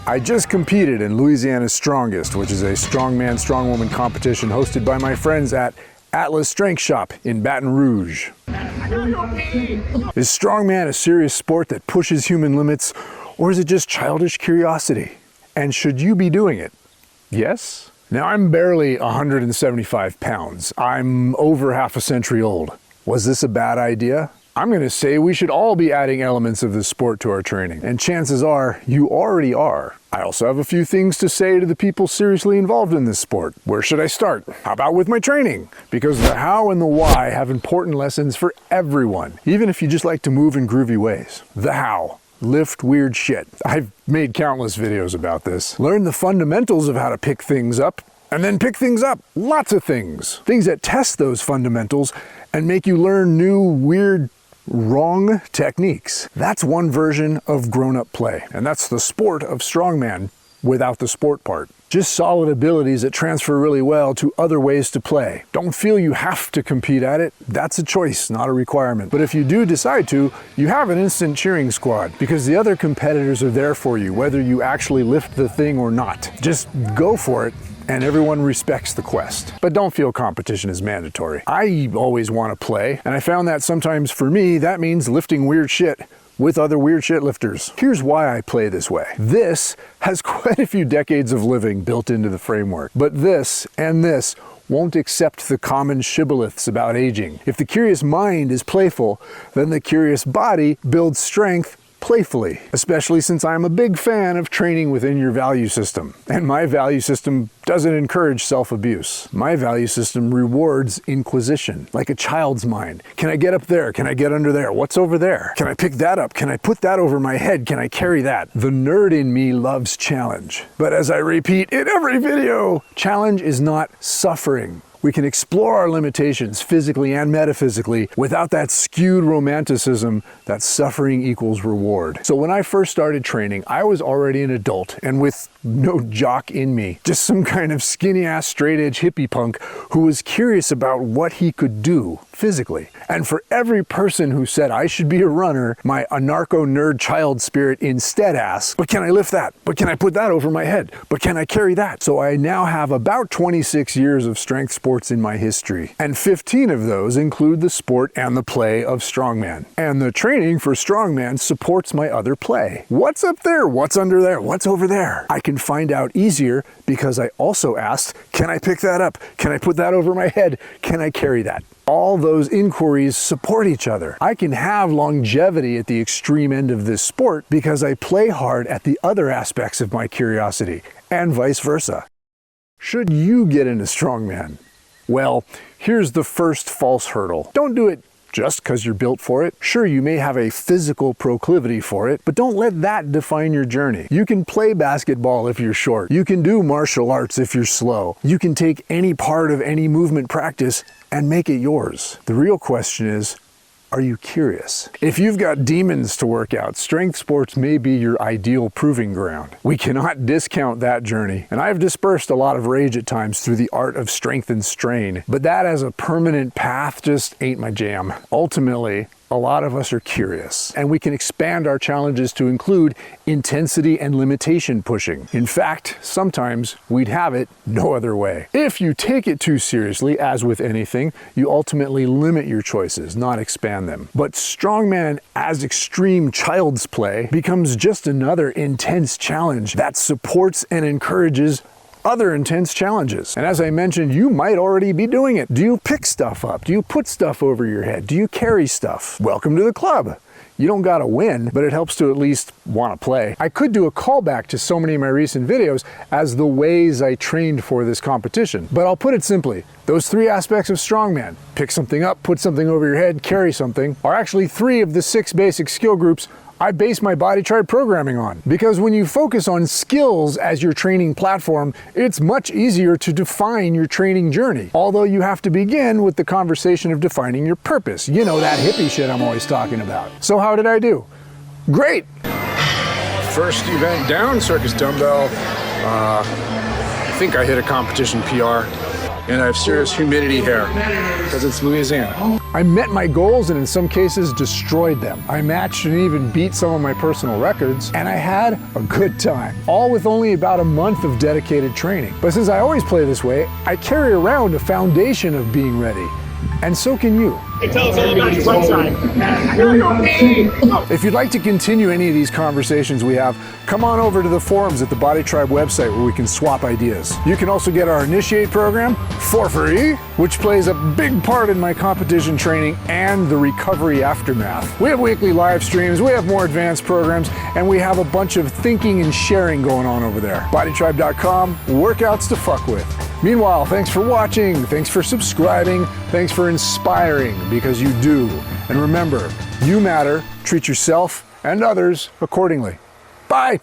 I just competed in Louisiana's Strongest, which is a strongman, strongwoman competition hosted by my friends at Atlas Strength Shop in Baton Rouge. Is strongman a serious sport that pushes human limits, or is it just childish curiosity? And should you be doing it? Yes? Now, I'm barely 175 pounds. I'm over half a century old. Was this a bad idea? I'm going to say we should all be adding elements of this sport to our training, and chances are you already are. I also have a few things to say to the people seriously involved in this sport. Where should I start? How about with my training? Because the how and the why have important lessons for everyone, even if you just like to move in groovy ways. The how. Lift weird shit. I've made countless videos about this. Learn the fundamentals of how to pick things up, and then pick things up. Lots of things. Things that test those fundamentals and make you learn new, weird, wrong techniques. That's one version of grown-up play, and that's the sport of strongman without the sport part. Just solid abilities that transfer really well to other ways to play. Don't feel you have to compete at it. That's a choice, not a requirement. But if you do decide to, you have an instant cheering squad because the other competitors are there for you, whether you actually lift the thing or not. Just go for it, and everyone respects the quest. But don't feel competition is mandatory. I always want to play, and I found that sometimes for me, that means lifting weird shit with other weird shit lifters. Here's why I play this way. This has quite a few decades of living built into the framework, but this and this won't accept the common shibboleths about aging. If the curious mind is playful, then the curious body builds strength playfully, especially since I'm a big fan of training within your value system. And my value system doesn't encourage self-abuse. My value system rewards inquisition, like a child's mind. Can I get up there? Can I get under there? What's over there? Can I pick that up? Can I put that over my head? Can I carry that? The nerd in me loves challenge. But as I repeat in every video, challenge is not suffering. We can explore our limitations physically and metaphysically without that skewed romanticism that suffering equals reward. So when I first started training, I was already an adult and with no jock in me, just some kind of skinny ass straight edge hippie punk who was curious about what he could do physically. And for every person who said I should be a runner, my anarcho nerd child spirit instead asked, but can I lift that? But can I put that over my head? But can I carry that? So I now have about 26 years of strength sports in my history, and 15 of those include the sport and the play of strongman. And the training for strongman supports my other play. What's up there? What's under there? What's over there? I can find out easier because I also asked, can I pick that up? Can I put that over my head? Can I carry that? All those inquiries support each other. I can have longevity at the extreme end of this sport because I play hard at the other aspects of my curiosity, and vice versa. Should you get into strongman? Well, here's the first false hurdle. Don't do it just because you're built for it. Sure, you may have a physical proclivity for it, but don't let that define your journey. You can play basketball if you're short. You can do martial arts if you're slow. You can take any part of any movement practice and make it yours. The real question is, are you curious? If you've got demons to work out, strength sports may be your ideal proving ground. We cannot discount that journey, and I've dispersed a lot of rage at times through the art of strength and strain, but that as a permanent path just ain't my jam. Ultimately, a lot of us are curious, and we can expand our challenges to include intensity and limitation pushing. In fact, sometimes we'd have it no other way. If you take it too seriously, as with anything, you ultimately limit your choices, not expand them. But strongman as extreme child's play becomes just another intense challenge that supports and encourages other intense challenges. And as I mentioned, you might already be doing it. Do you pick stuff up? Do you put stuff over your head? Do you carry stuff? Welcome to the club. You don't gotta win, but it helps to at least want to play. I could do a callback to so many of my recent videos as the ways I trained for this competition, but I'll put it simply. Those three aspects of strongman, pick something up, put something over your head, carry something, are actually 3 of the 6 basic skill groups I base my BodyTribe programming on. Because when you focus on skills as your training platform, it's much easier to define your training journey. Although you have to begin with the conversation of defining your purpose. You know, that hippie shit I'm always talking about. So how did I do? Great! First event down, circus dumbbell. I think I hit a competition PR. And I have serious humidity here because it's Louisiana. I met my goals and in some cases destroyed them. I matched and even beat some of my personal records, and I had a good time. All with only about a month of dedicated training. But since I always play this way, I carry around a foundation of being ready. And so can you. Hey, tell us all about your website. If you'd like to continue any of these conversations we have, come on over to the forums at the BodyTribe website where we can swap ideas. You can also get our Initiate program for free, which plays a big part in my competition training and the recovery aftermath. We have weekly live streams, we have more advanced programs, and we have a bunch of thinking and sharing going on over there. BodyTribe.com, workouts to fuck with. Meanwhile, thanks for watching, thanks for subscribing, thanks for inspiring, because you do. And remember, you matter, treat yourself and others accordingly. Bye!